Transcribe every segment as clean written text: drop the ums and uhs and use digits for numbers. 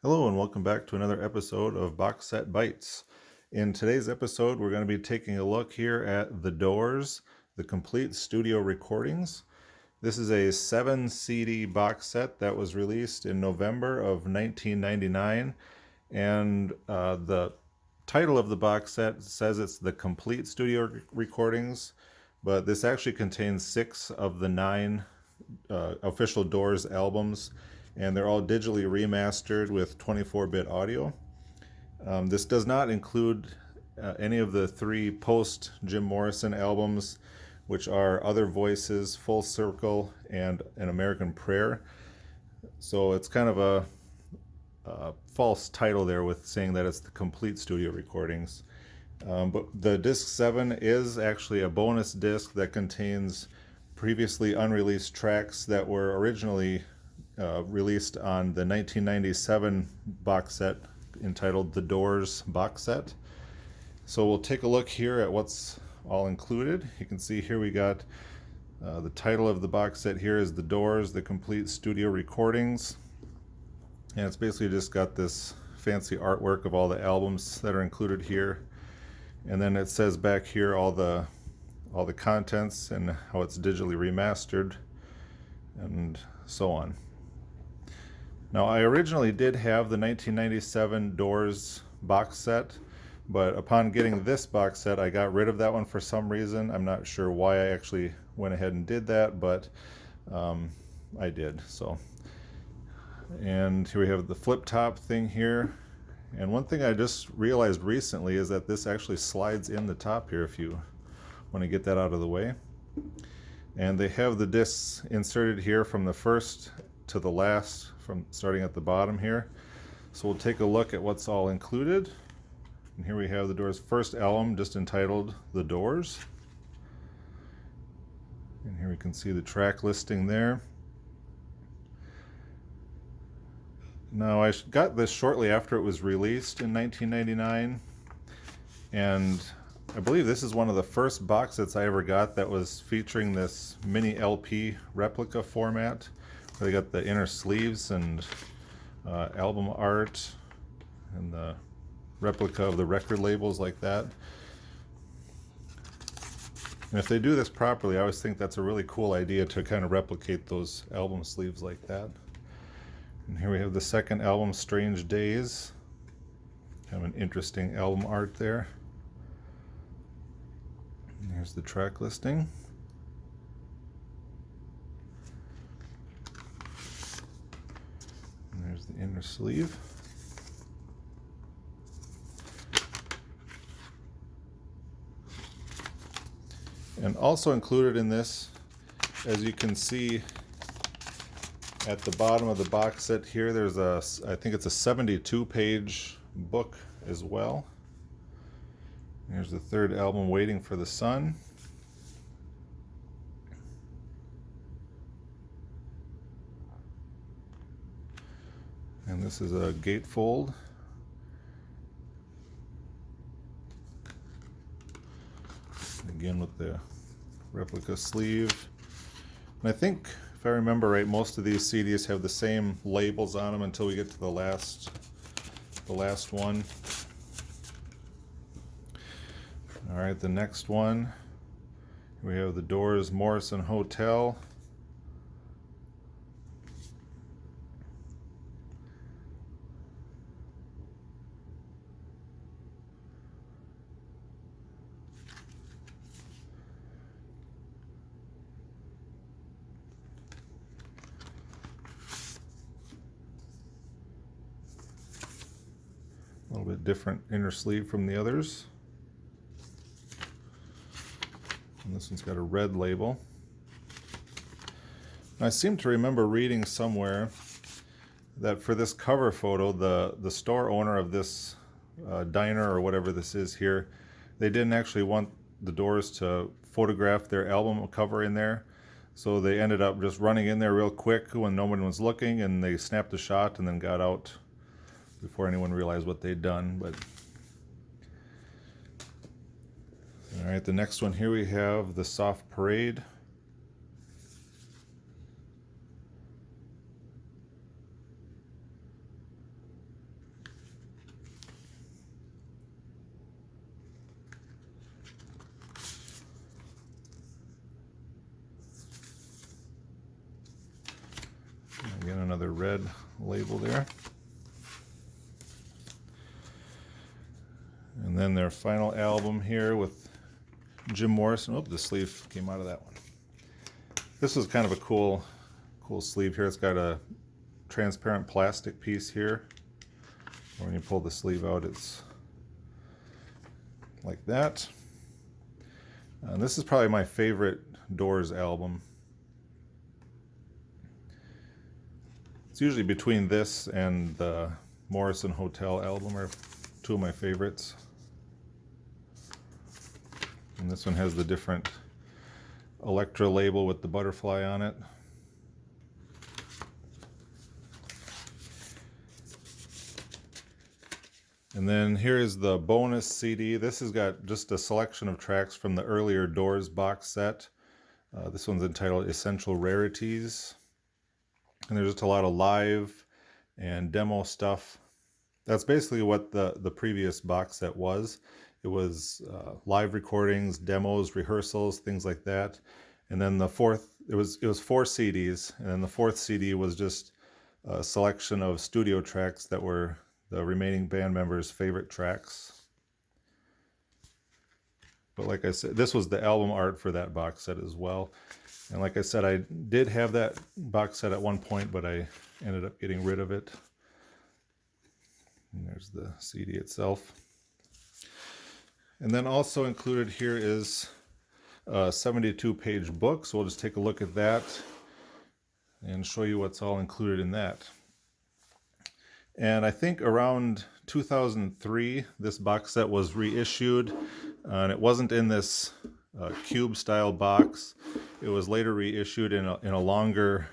Hello and welcome back to another episode of Box Set Bytes. In today's episode, we're going to be taking a look here at The Doors, the complete studio recordings. This is a 7 CD box set that was released in November of 1999, and the title of the box set says it's the complete studio recordings, but this actually contains 6 of the 9 official Doors albums, and they're all digitally remastered with 24-bit audio. This does not include any of the 3 post-Jim Morrison albums, which are Other Voices, Full Circle, and An American Prayer. So it's kind of a false title there with saying that it's the complete studio recordings. But the disc 7 is actually a bonus disc that contains previously unreleased tracks that were originally released on the 1997 box set entitled The Doors Box Set. So we'll take a look here at what's all included. You can see here we got the title of the box set here is The Doors, the complete studio recordings. And it's basically just got this fancy artwork of all the albums that are included here. And then it says back here all the contents and how it's digitally remastered and so on. Now, I originally did have the 1997 Doors box set, but upon getting this box set, I got rid of that one for some reason. I'm not sure why I actually went ahead and did that, but I did. So, and here we have the flip top thing here. And one thing I just realized recently is that this actually slides in the top here if you want to get that out of the way. And they have the discs inserted here from the first to the last, from starting at the bottom here. So we'll take a look at what's all included. And here we have the Doors' first album, just entitled The Doors. And here we can see the track listing there. Now, I got this shortly after it was released in 1999, and I believe this is one of the first box sets I ever got that was featuring this mini LP replica format. They got the inner sleeves and album art and the replica of the record labels like that. And if they do this properly, I always think that's a really cool idea to kind of replicate those album sleeves like that. And here we have the second album, Strange Days. Kind of an interesting album art there. And here's the track listing. And there's the inner sleeve. And also included in this, as you can see at the bottom of the box set here, there's I think it's a 72-page book as well. Here's the third album, Waiting for the Sun. And this is a gatefold. Again with the replica sleeve. And I think, if I remember right, most of these CDs have the same labels on them until we get to the last one. All right, the next one, we have the Doors Morrison Hotel. A little bit different inner sleeve from the others. And this one's got a red label. And I seem to remember reading somewhere that for this cover photo, the store owner of this diner or whatever this is here, they didn't actually want the Doors to photograph their album cover in there. So they ended up just running in there real quick when no one was looking, and they snapped a shot and then got out before anyone realized what they'd done. But all right, the next one here we have the Soft Parade. Again, another red label there. And then their final album here with Jim Morrison. Oh, the sleeve came out of that one. This is kind of a cool sleeve here. It's got a transparent plastic piece here. When you pull the sleeve out, it's like that. And this is probably my favorite Doors album. It's usually between this and the Morrison Hotel album are two of my favorites. And this one has the different Electra label with the butterfly on it. And then here is the bonus CD. This has got just a selection of tracks from the earlier Doors box set. This one's entitled Essential Rarities. And there's just a lot of live and demo stuff. That's basically what the previous box set was. It was live recordings, demos, rehearsals, things like that. And then the fourth, it was 4 CDs. And then the 4th CD was just a selection of studio tracks that were the remaining band members' favorite tracks. But like I said, this was the album art for that box set as well. And like I said, I did have that box set at one point, but I ended up getting rid of it. And there's the CD itself. And then also included here is a 72-page book. So we'll just take a look at that and show you what's all included in that. And I think around 2003, this box set was reissued, and it wasn't in this cube-style box. It was later reissued in a longer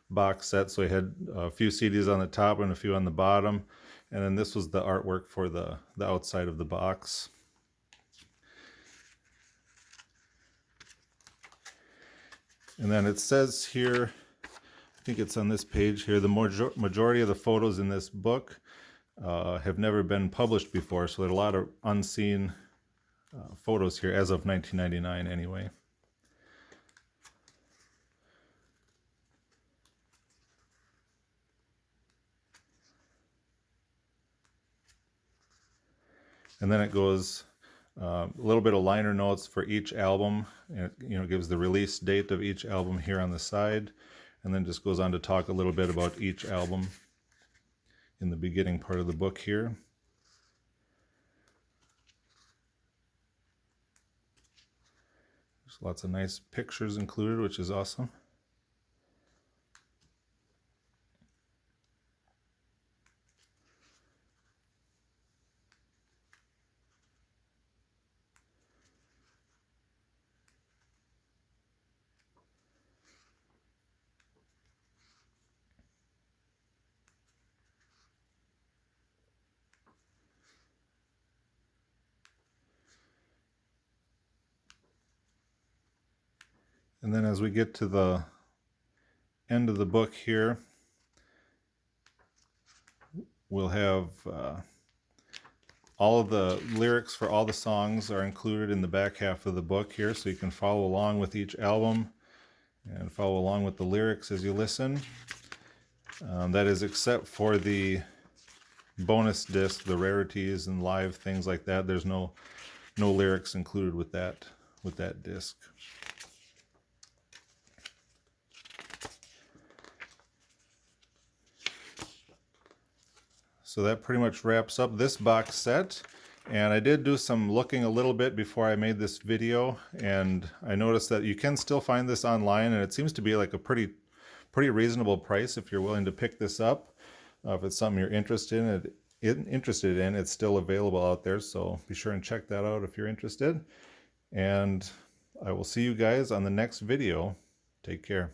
box set, so it had a few CDs on the top and a few on the bottom. And then this was the artwork for the outside of the box. And then it says here, I think it's on this page here, the majority of the photos in this book have never been published before, so there are a lot of unseen photos here as of 1999 anyway. And then it goes a little bit of liner notes for each album, and it gives the release date of each album here on the side, and then just goes on to talk a little bit about each album in the beginning part of the book here. There's lots of nice pictures included, which is awesome. And then as we get to the end of the book here, we'll have all of the lyrics for all the songs are included in the back half of the book here, so you can follow along with each album and follow along with the lyrics as you listen. That is except for the bonus disc, the rarities and live things like that. There's no lyrics included with that disc. So that pretty much wraps up this box set. And I did do some looking a little bit before I made this video, and I noticed that you can still find this online, and it seems to be like a pretty reasonable price if you're willing to pick this up. If it's something you're interested in, it's still available out there, so be sure and check that out if you're interested. And I will see you guys on the next video. Take care.